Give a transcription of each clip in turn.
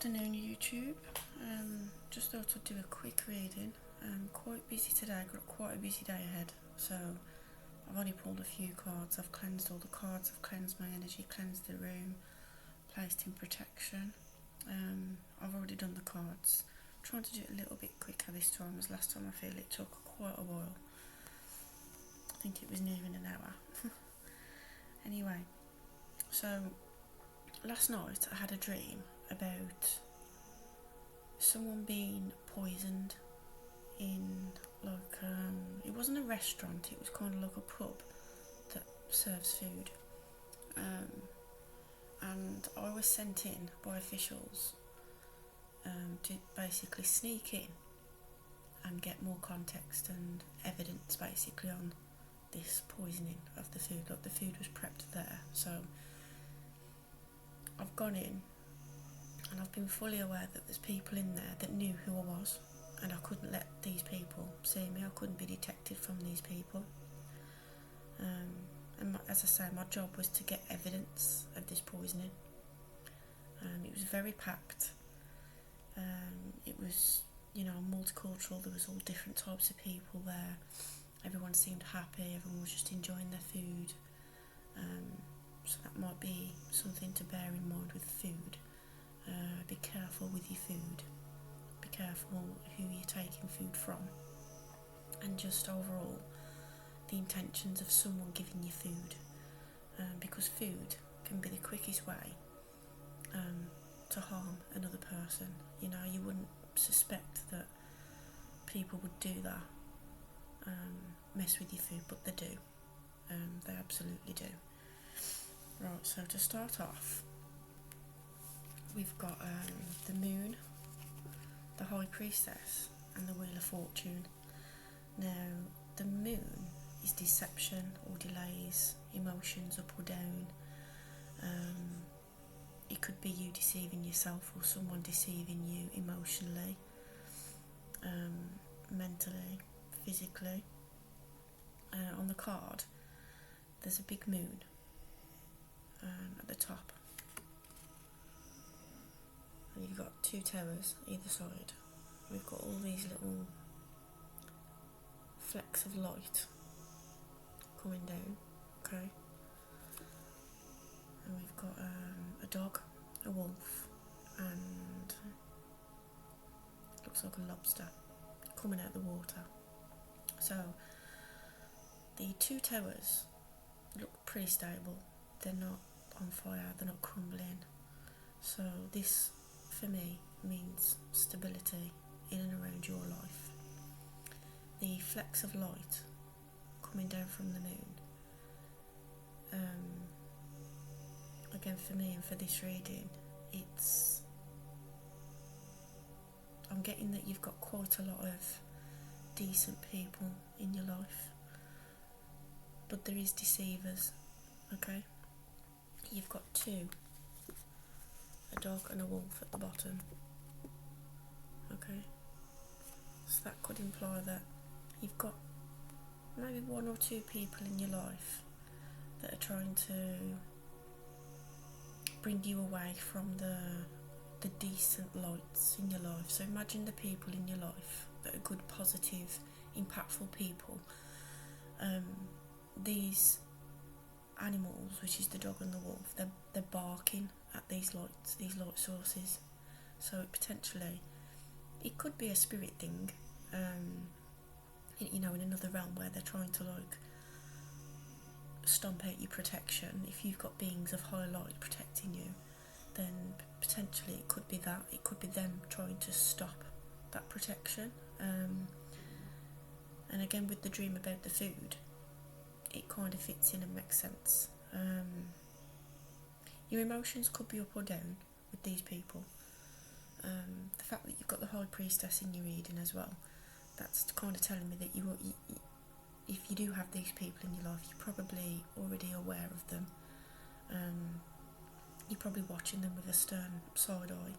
Afternoon YouTube. Just thought I'd do a quick reading. Quite busy today, got quite a busy day ahead, so I've only pulled a few cards. I've cleansed all the cards, I've cleansed my energy, cleansed the room, placed in protection. I've already done the cards. I'm trying to do it a little bit quicker this time, as last time I feel it took quite a while. I think it was nearing an hour. Anyway, so last night I had a dream about someone being poisoned in it wasn't a restaurant, it was kind of like a pub that serves food, and I was sent in by officials to basically sneak in and get more context and evidence basically on this poisoning of the food. Like, the food was prepped there, so I've gone in and I've been fully aware that there's people in there that knew who I was, and I couldn't let these people see me. I couldn't be detected from these people. As I say, my job was to get evidence of this poisoning. It was very packed. It was, multicultural. There was all different types of people there. Everyone seemed happy. Everyone was just enjoying their food. So that might be something to bear in mind with food. Be careful with your food. Be careful who you're taking food from. And just overall, the intentions of someone giving you food. Because food can be the quickest way to harm another person. You wouldn't suspect that people would do that, mess with your food, but they do. They absolutely do. Right, so to start off, we've got the Moon, the High Priestess, and the Wheel of Fortune. Now, the Moon is deception or delays, emotions up or down. It could be you deceiving yourself or someone deceiving you emotionally, mentally, physically. On the card, there's a big moon at the top, and you've got two towers either side. We've got all these little flecks of light coming down, okay, and we've got a dog, a wolf, and looks like a lobster coming out of the water. So the two towers look pretty stable. They're not on fire, they're not crumbling. So this, for me, means stability in and around your life. The flecks of light coming down from the moon, again, for me and for this reading, I'm getting that you've got quite a lot of decent people in your life, but there is deceivers, okay? You've got two, a dog and a wolf at the bottom, okay? So that could imply that you've got maybe one or two people in your life that are trying to bring you away from the decent lights in your life. So imagine the people in your life that are good, positive, impactful people. These animals, which is the dog and the wolf, they're barking at these lights, these light sources. So potentially it could be a spirit thing, in another realm where they're trying to stomp out your protection. If you've got beings of high light protecting you, then potentially it could be that. It could be them trying to stop that protection. And again, with the dream about the food, it kind of fits in and makes sense. Your emotions could be up or down with these people. The fact that you've got the High Priestess in your reading as well, that's kind of telling me that if you do have these people in your life, you're probably already aware of them. You're probably watching them with a stern side eye,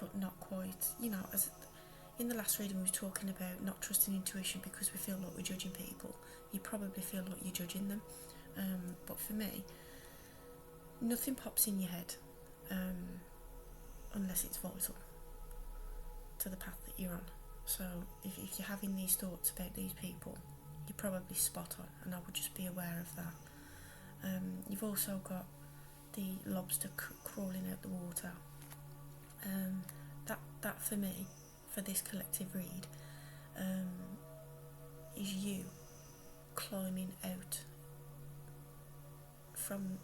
but not quite. As in the last reading we were talking about not trusting intuition because we feel like we're judging people. You probably feel like you're judging them, but for me, nothing pops in your head. unless it's vital to the path that you're on. So if you're having these thoughts about these people, you're probably spot on, and I would just be aware of that. You've also got the lobster crawling out the water. That for me, for this collective read, is you climbing out from,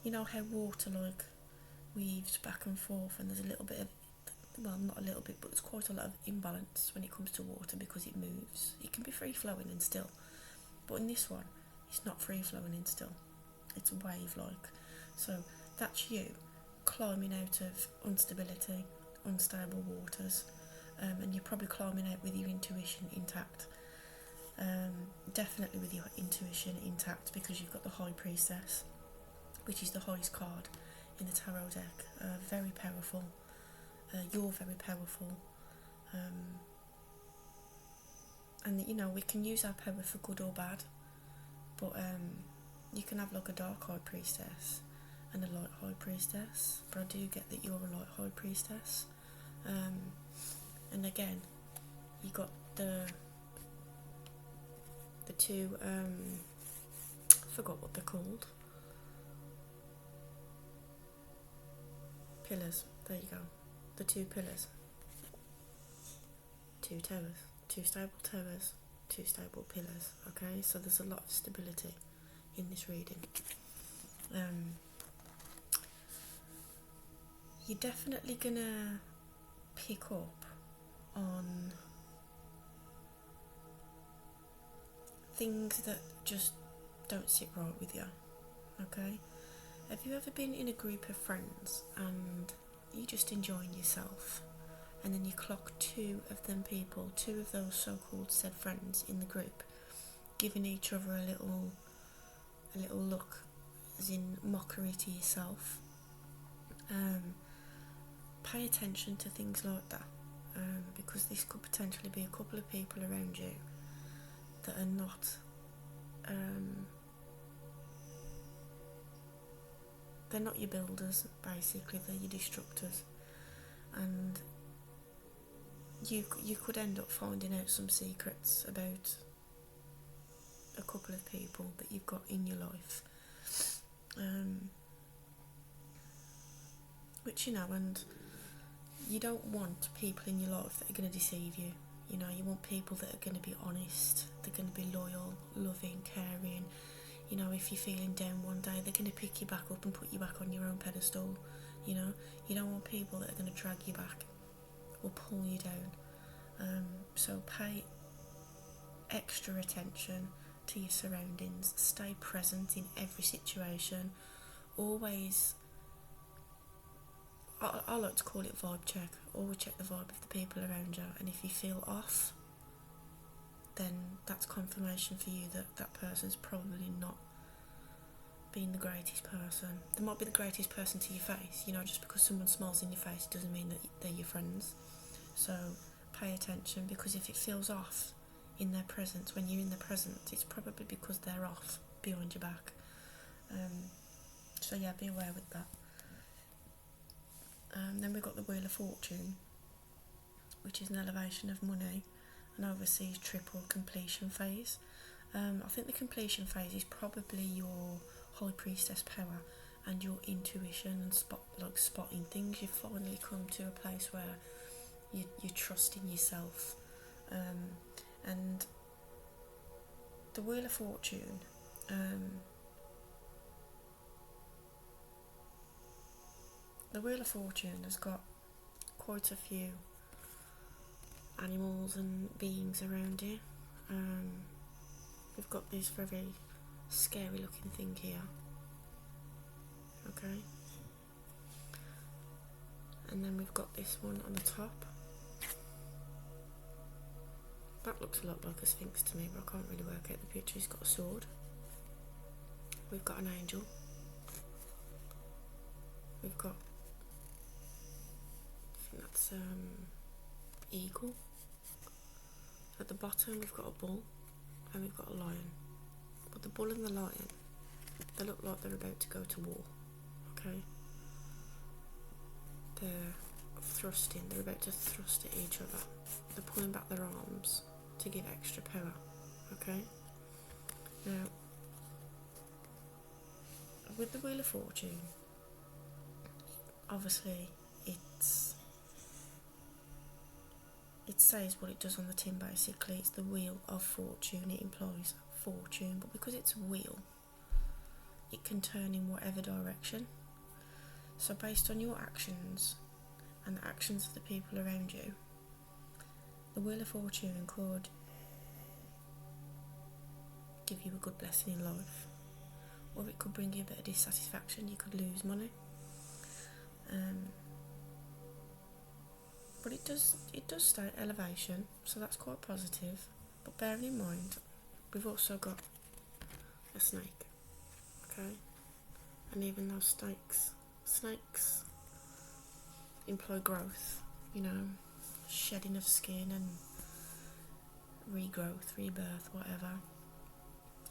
you know how water like weaves back and forth, and there's a little bit of, well, not a little bit, but there's quite a lot of imbalance when it comes to water because it moves. It can be free flowing and still, but in this one it's not free flowing and still, it's wave like. So that's you climbing out of instability, unstable waters, and you're probably climbing out with your intuition intact. Definitely with your intuition intact, because you've got the High Priestess, which is the highest card in the tarot deck. Very powerful. You're very powerful. And you know, we can use our power for good or bad, but you can have like a dark High Priestess and a light High Priestess, but I do get that you're a light High Priestess. And again, you got the two, I forgot what they're called, pillars, there you go, the two pillars, two towers, two stable towers, two stable pillars. Okay, so there's a lot of stability in this reading. You're definitely gonna pick up on things that just don't sit right with you. Okay, have you ever been in a group of friends and you just enjoying yourself, and then you clock two of those so-called said friends in the group giving each other a little look, as in mockery to yourself? Pay attention to things like that, because this could potentially be a couple of people around you that are not, they're not your builders, basically, they're your destructors, and you could end up finding out some secrets about a couple of people that you've got in your life, which, you know, and you don't want people in your life that are going to deceive you. You know, you want people that are going to be honest, they're going to be loyal, loving, caring. You know, if you're feeling down one day, they're going to pick you back up and put you back on your own pedestal. You know, you don't want people that are going to drag you back or pull you down. So pay extra attention to your surroundings, stay present in every situation, always, I like to call it vibe check. Always check the vibe of the people around you, and if you feel off, then that's confirmation for you that that person's probably not being the greatest person. They might be the greatest person to your face, you know, just because someone smiles in your face doesn't mean that they're your friends. So pay attention, because if it feels off in their presence, when you're in their presence, it's probably because they're off behind your back. So yeah, be aware with that. Then we've got the Wheel of Fortune, which is an elevation of money, an overseas triple completion phase. I think the completion phase is probably your High Priestess power and your intuition and spotting things. You've finally come to a place where you're trusting yourself. And the Wheel of Fortune, the Wheel of Fortune has got quite a few animals and beings around you. We've got this very scary looking thing here. Okay. And then we've got this one on the top. That looks a lot like a sphinx to me, but I can't really work out the picture. He's got a sword. We've got an angel. We've got, I think that's eagle. At the bottom we've got a bull and we've got a lion. But the bull and the lion They look like they're about to go to war, okay? They're thrusting, they're about to thrust at each other. They're pulling back their arms to give extra power, okay? Now, with the Wheel of Fortune, obviously it says what it does on the tin basically. It's the Wheel of Fortune, it implies fortune, but because it's a wheel, it can turn in whatever direction. So based on your actions and the actions of the people around you, the Wheel of Fortune could give you a good blessing in life, or it could bring you a bit of dissatisfaction. You could lose money, but it does state elevation, so that's quite positive. But bear in mind, we've also got a snake, okay? And even those snakes imply growth, you know, shedding of skin and regrowth, rebirth, whatever.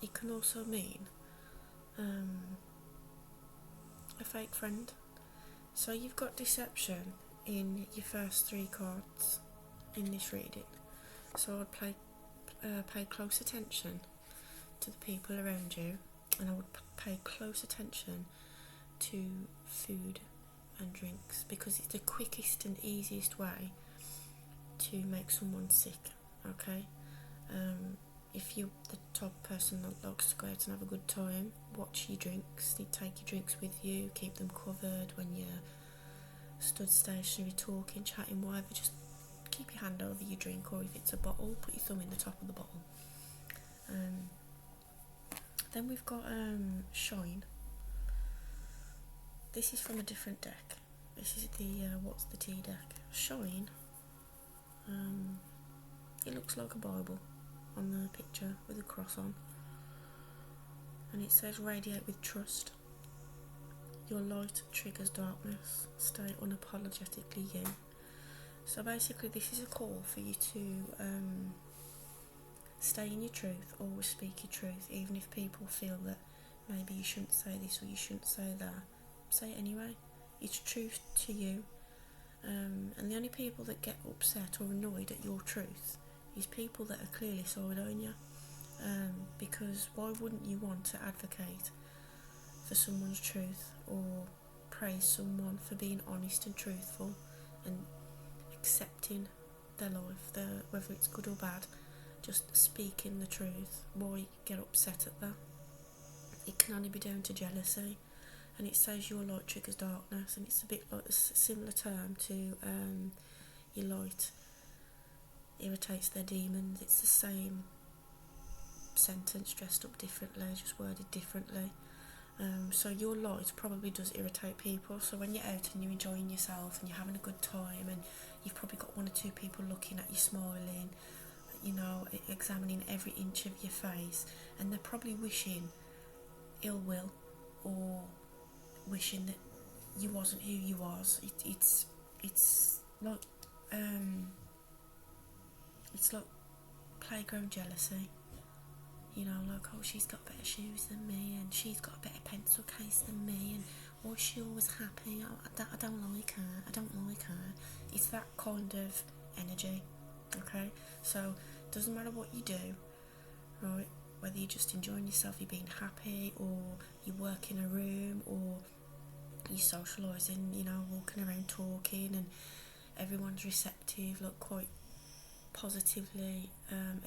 It can also mean a fake friend. So you've got deception in your first 3 cards in this reading. So I'd pay close attention to the people around you, and I would pay close attention to food and drinks, because it's the quickest and easiest way to make someone sick, okay? If you're the type of person that likes to go out and have a good time, watch your drinks. You take your drinks with you, keep them covered when you're stood stationary, talking, chatting, whatever. Just keep your hand over your drink, or if it's a bottle, put your thumb in the top of the bottle. Then we've got Shine. This is from a different deck. This is the What's the Tea deck. Shine. It looks like a Bible on the picture with a cross on, and it says radiate with trust. Your light triggers darkness. Stay unapologetically you. So basically this is a call for you to stay in your truth, always speak your truth, even if people feel that maybe you shouldn't say this or you shouldn't say that. Say it anyway. It's truth to you. And the only people that get upset or annoyed at your truth is people that are clearly side on you. Because why wouldn't you want to advocate for someone's truth or praise someone for being honest and truthful and accepting their life, whether it's good or bad, just speaking the truth? Why get upset at that? It can only be down to jealousy. And it says your light triggers darkness, and it's a bit like a similar term to your light irritates their demons. It's the same sentence dressed up differently, just worded differently. So your light probably does irritate people. So when you're out and you're enjoying yourself and you're having a good time, and you've probably got 1 or 2 people looking at you smiling, you know, examining every inch of your face, and they're probably wishing ill will or wishing that you wasn't who you was. It's like playground jealousy. You know, like, oh, she's got better shoes than me, and she's got a better pencil case than me, and oh, is she always happy? Oh, I don't like her. It's that kind of energy, okay? So it doesn't matter what you do, right? Whether you're just enjoying yourself, you're being happy, or you work in a room, or you're socialising, you know, walking around talking, and everyone's receptive, like quite positively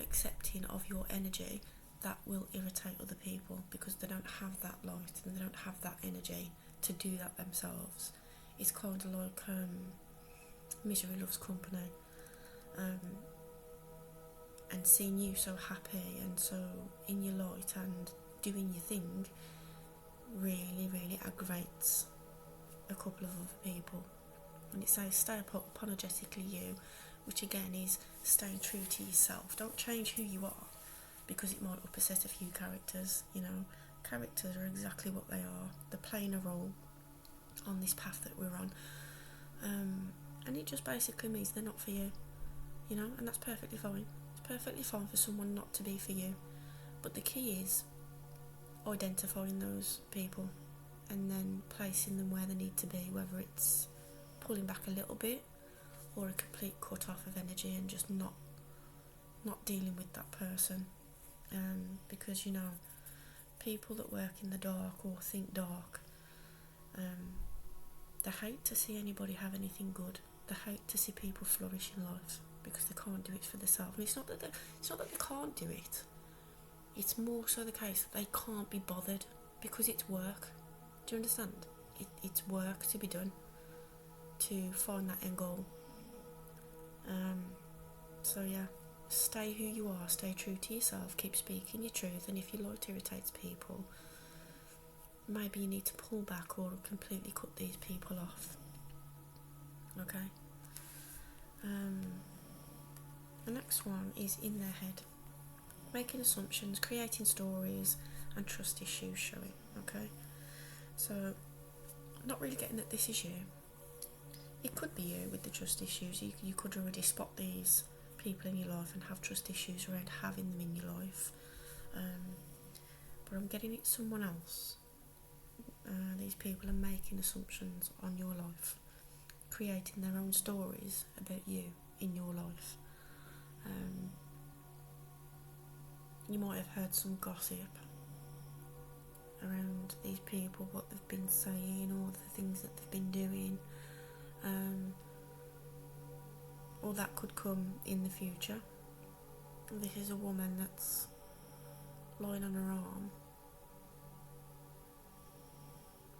accepting of your energy, that will irritate other people because they don't have that light and they don't have that energy to do that themselves. It's kind of like misery loves company, and seeing you so happy and so in your light and doing your thing really aggravates a couple of other people. And it says stay apologetically you, which again is staying true to yourself. Don't change who you are because it might upset a few characters. You know, characters are exactly what they are. They're playing a role on this path that we're on, and it just basically means they're not for you, you know, and that's perfectly fine. It's perfectly fine for someone not to be for you, but the key is identifying those people and then placing them where they need to be, whether it's pulling back a little bit or a complete cut off of energy and just not dealing with that person. Because people that work in the dark or think dark, they hate to see anybody have anything good. They hate to see people flourish in life because they can't do it for themselves. And it's not that they can't do it. It's more so the case that they can't be bothered because it's work. Do you understand? It's work to be done to find that end goal. So yeah, stay who you are, stay true to yourself, keep speaking your truth, and if your light irritates people, maybe you need to pull back or completely cut these people off. Okay? The next one is in their head. Making assumptions, creating stories, and trust issues showing. Okay? So, not really getting that this is you. It could be you with the trust issues. You could already spot these people in your life and have trust issues around having them in your life. But I'm getting it someone else. These people are making assumptions on your life, creating their own stories about you in your life. You might have heard some gossip around these people, what they've been saying, or the things that they've been doing. Or that could come in the future. This is a woman that's lying on her arm,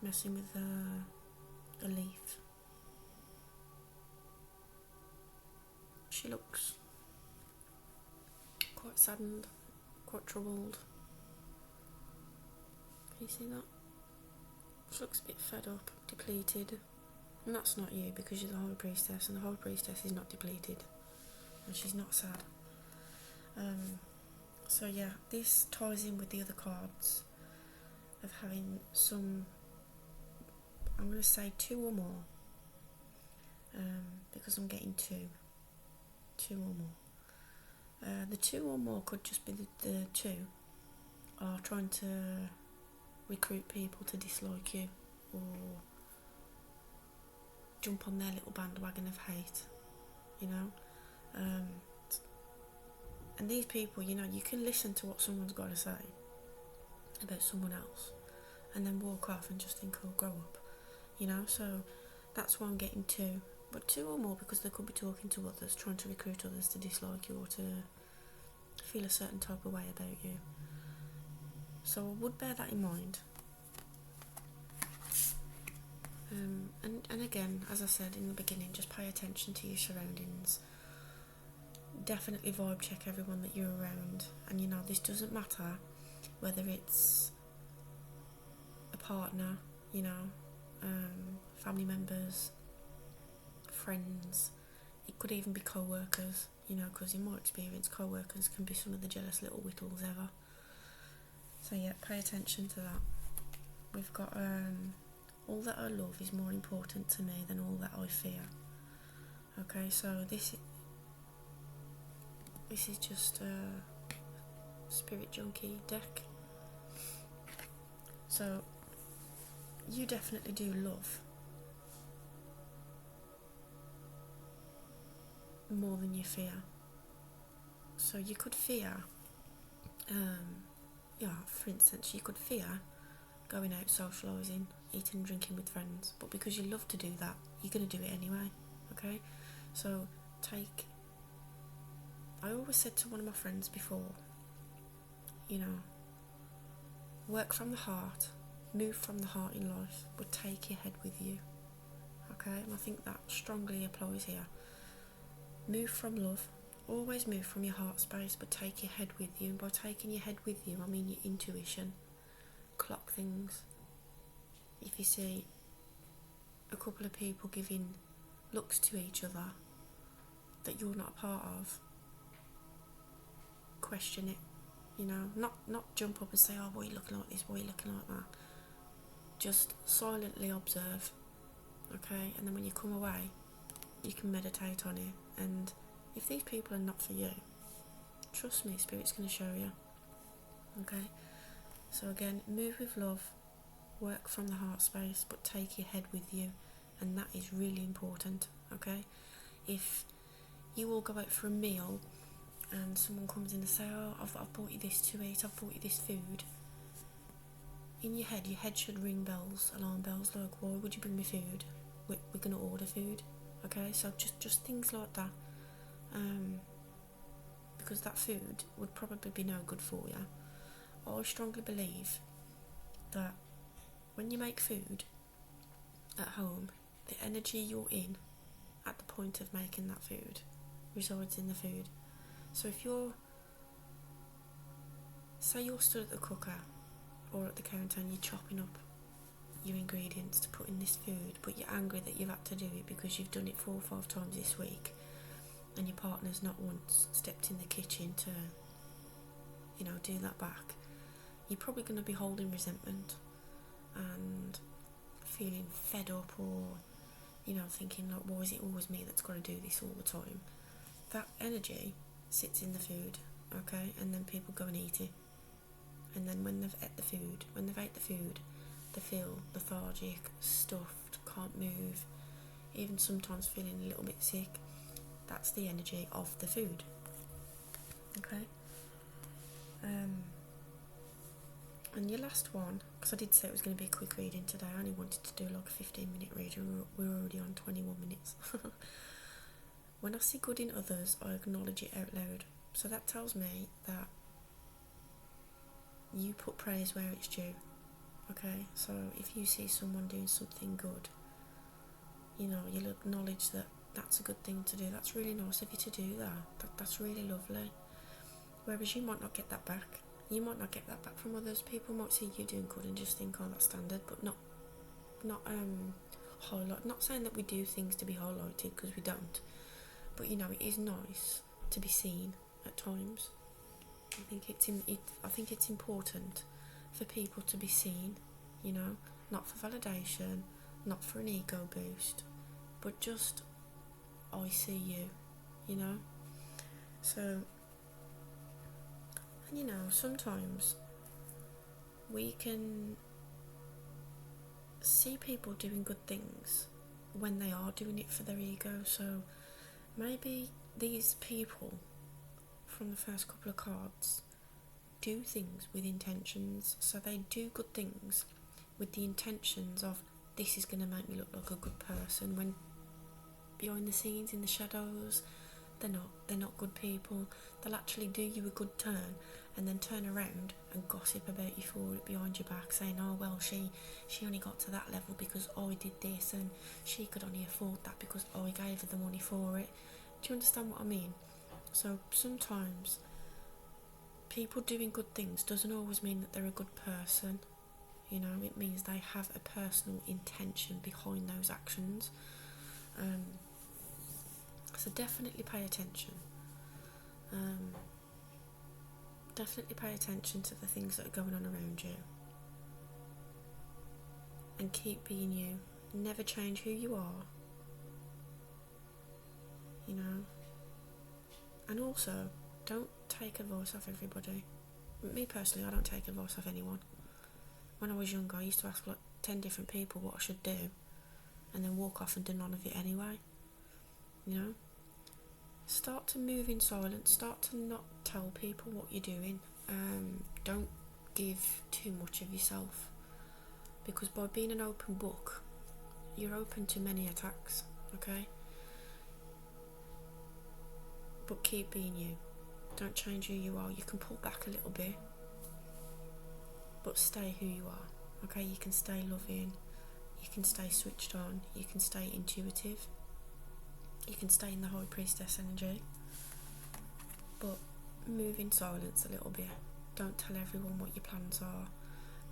messing with a leaf. She looks quite saddened, quite troubled. Can you see that? She looks a bit fed up, depleted. And that's not you, because you're the High Priestess, and the High Priestess is not depleted. And she's not sad. So yeah, this ties in with the other cards of having some, I'm going to say 2 or more, because I'm getting 2 or more. The 2 or more could just be the 2 are trying to recruit people to dislike you or jump on their little bandwagon of hate, and these people, you can listen to what someone's got to say about someone else and then walk off and just think, oh, grow up, so that's why I'm getting 2, but 2 or more, because they could be talking to others, trying to recruit others to dislike you or to feel a certain type of way about you. So I would bear that in mind. And again, as I said in the beginning, just pay attention to your surroundings. Definitely vibe check everyone that you're around. And this doesn't matter whether it's a partner, family members, friends. It could even be co-workers, because in my experience, co-workers can be some of the jealous little whittles ever. So yeah, pay attention to that. We've got all that I love is more important to me than all that I fear. Okay, so this is just a spirit junkie deck. So you definitely do love more than you fear. So you could fear, for instance, you could fear going out socialising, eating and drinking with friends, but because you love to do that, you're going to do it anyway. Okay, so I always said to one of my friends before, work from the heart, move from the heart in life, but take your head with you. Okay, and I think that strongly applies here. Move from love, always move from your heart space, but take your head with you. And by taking your head with you, I mean your intuition. Clock things. If you see a couple of people giving looks to each other that you're not a part of, question it. Not jump up and say, oh, why are you looking like this, why are you looking like that? Just silently observe, okay? And then when you come away, you can meditate on it. And if these people are not for you, trust me, Spirit's going to show you, okay? So again, move with love, work from the heart space, but take your head with you, and that is really important, okay? If you all go out for a meal and someone comes in and say, oh, I've bought you this to eat, I've bought you this food, in your head should ring bells, alarm bells, like, why would you bring me food? We're going to order food, okay? So just things like that, because that food would probably be no good for you. I strongly believe that when you make food at home, the energy you're in at the point of making that food resides in the food. So if say you're stood at the cooker or at the counter and you're chopping up your ingredients to put in this food, but you're angry that you've had to do it because you've done it 4 or 5 times this week, and your partner's not once stepped in the kitchen to, do that back, you're probably going to be holding resentment and feeling fed up, or, thinking like, why is it always me that's got to do this all the time? That energy sits in the food, okay? And then people go and eat it. And then when they've ate the food, they feel lethargic, stuffed, can't move, even sometimes feeling a little bit sick. That's the energy of the food, okay? And your last one, because I did say it was going to be a quick reading today, I only wanted to do like a 15-minute reading, we're already on 21 minutes. When I see good in others, I acknowledge it out loud. So that tells me that you put praise where it's due, okay? So if you see someone doing something good, you'll acknowledge that that's a good thing to do. That's really nice of you to do that. That's really lovely. Whereas you might not get that back. You might not get that back from others. People might see you doing good and just think, oh, that's standard, but not highlight. Not saying that we do things to be highlighted, because we don't. But it is nice to be seen at times. I think it's important for people to be seen, not for validation, not for an ego boost, but just, I see you, So, and sometimes we can see people doing good things when they are doing it for their ego. So maybe these people from the first couple of cards do things with intentions. So they do good things with the intentions of, this is going to make me look like a good person, when behind the scenes, in the shadows, they're not good people. They'll actually do you a good turn and then turn around and gossip about you for it behind your back, saying, oh well, she only got to that level because I did this, and she could only afford that because I gave her the money for it. Do you understand what I mean? So sometimes people doing good things doesn't always mean that they're a good person. It means they have a personal intention behind those actions. So definitely pay attention. Definitely pay attention to the things that are going on around you. And keep being you. Never change who you are. And also, don't take advice off everybody. Me personally, I don't take advice off anyone. When I was younger, I used to ask like 10 different people what I should do, and then walk off and do none of it anyway. Start to move in silence. Start to not tell people what you're doing. Don't give too much of yourself, because by being an open book, you're open to many attacks, okay? But keep being you. Don't change who you are. You can pull back a little bit, but stay who you are, okay? You can stay loving, you can stay switched on, you can stay intuitive, you can stay in the High Priestess energy, but move in silence a little bit. Don't tell everyone what your plans are,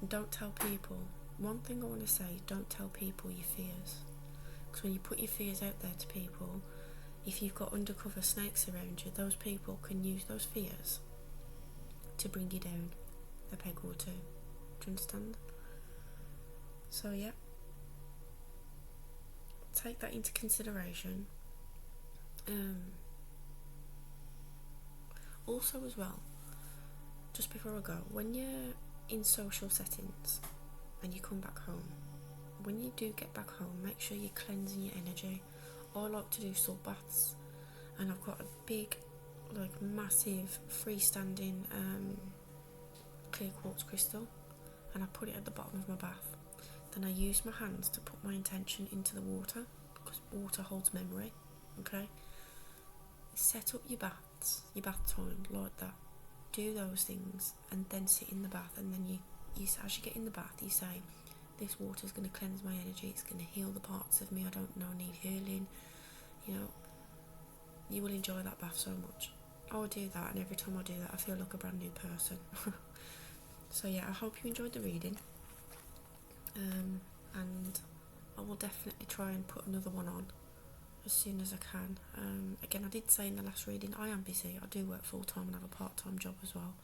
and don't tell people. One thing I want to say, don't tell people your fears, because when you put your fears out there to people, if you've got undercover snakes around you, those people can use those fears to bring you down a peg or two. Do you understand? So yeah, take that into consideration. Also as well, just before I go, when you're in social settings and you come back home, when you do get back home, make sure you're cleansing your energy. I like to do salt baths, and I've got a big, like massive freestanding clear quartz crystal, and I put it at the bottom of my bath. Then I use my hands to put my intention into the water, because water holds memory. Okay, set up your baths, your bath time like that. Do those things, and then sit in the bath. And then you as you get in the bath, you say, "This water is going to cleanse my energy. It's going to heal the parts of me I don't know need healing." You know, you will enjoy that bath so much. I will do that, and every time I do that, I feel like a brand new person. So yeah, I hope you enjoyed the reading. And I will definitely try and put another one on as soon as I can. Again, I did say in the last reading, I am busy. I do work full time and have a part-time job as well,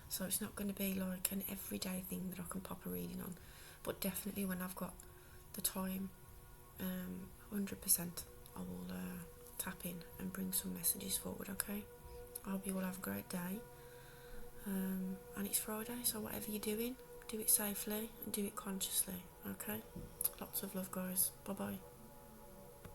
so it's not going to be like an everyday thing that I can pop a reading on, but definitely when I've got the time, 100% I will tap in and bring some messages forward. Okay, I hope you all have a great day, and it's Friday, so whatever you're doing, do it safely and do it consciously. Okay, lots of love, guys. Bye bye.